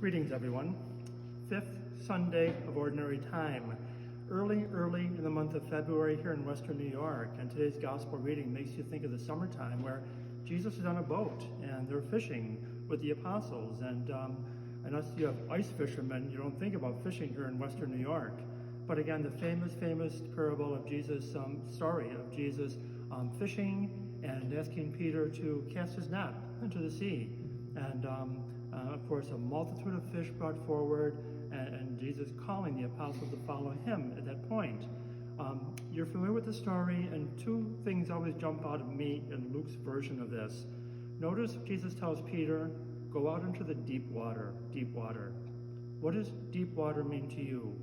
Greetings, everyone. Fifth Sunday of Ordinary Time. Early in the month of February here in Western New York, and today's gospel reading makes you think of the summertime where Jesus is on a boat and they're fishing with the apostles. And unless you have ice fishermen, you don't think about fishing here in Western New York. But again, the famous parable of Jesus, story of Jesus fishing and asking Peter to cast his net into the sea. And of course, a multitude of fish brought forward, and Jesus calling the apostles to follow him at that point. You're familiar with the story, and two things always jump out at me in Luke's version of this. Notice Jesus tells Peter, go out into the deep water, deep water. What does deep water mean to you?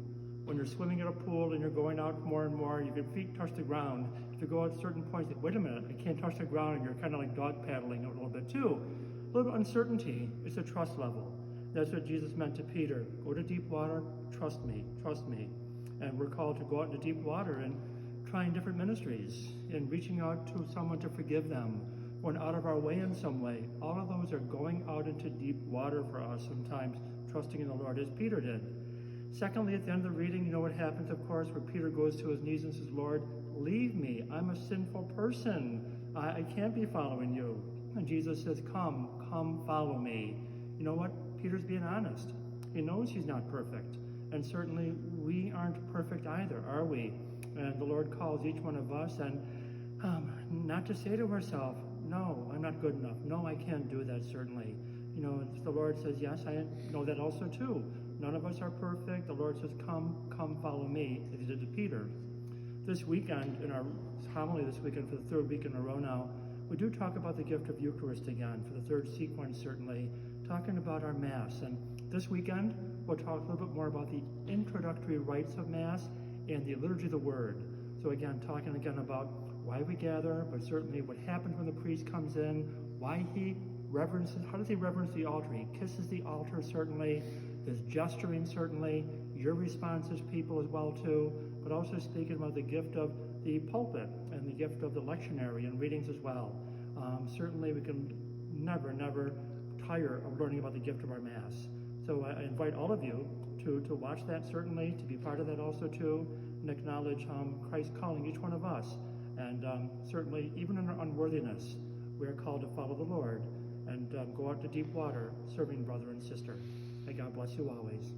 When you're swimming in a pool and you're going out more and more, your feet touch the ground. If you go at certain points, wait a minute, I can't touch the ground, and you're kind of like dog paddling a little bit too. A little bit of uncertainty. It's a trust level. That's what Jesus meant to Peter. Go to deep water, trust me, trust me. And we're called to go out into deep water and trying different ministries and reaching out to someone to forgive them, going out of our way in some way. All of those are going out into deep water for us sometimes, trusting in the Lord as Peter did. Secondly, at the end of the reading, you know what happens, of course, where Peter goes to his knees and says, Lord, leave me. I'm a sinful person. I can't be following you. And Jesus says, come follow me. You know what? Peter's being honest. He knows he's not perfect. And certainly we aren't perfect either, are we? And the Lord calls each one of us, and not to say to ourselves, no, I'm not good enough. No, I can't do that, certainly. You know, the Lord says, yes, I know that also too. None of us are perfect. The Lord says, come follow me, as he did to Peter. This weekend, in our homily this weekend for the third week in a row now, we do talk about the gift of Eucharist again, for the third sequence certainly, talking about our Mass. And this weekend, we'll talk a little bit more about the introductory rites of Mass and the liturgy of the Word. So again, talking again about why we gather, but certainly what happens when the priest comes in, why he reverences, how does he reverence the altar? He kisses the altar, certainly, his gesturing, certainly, your responses, people as well too, but also speaking about the gift of the pulpit and the gift of the lectionary and readings as well. Certainly we can never tire of learning about the gift of our Mass. So I invite all of you to watch that, certainly, to be part of that also too, and acknowledge Christ calling each one of us. And certainly, even in our unworthiness, we are called to follow the Lord and go out to deep water, serving brother and sister. May God bless you always.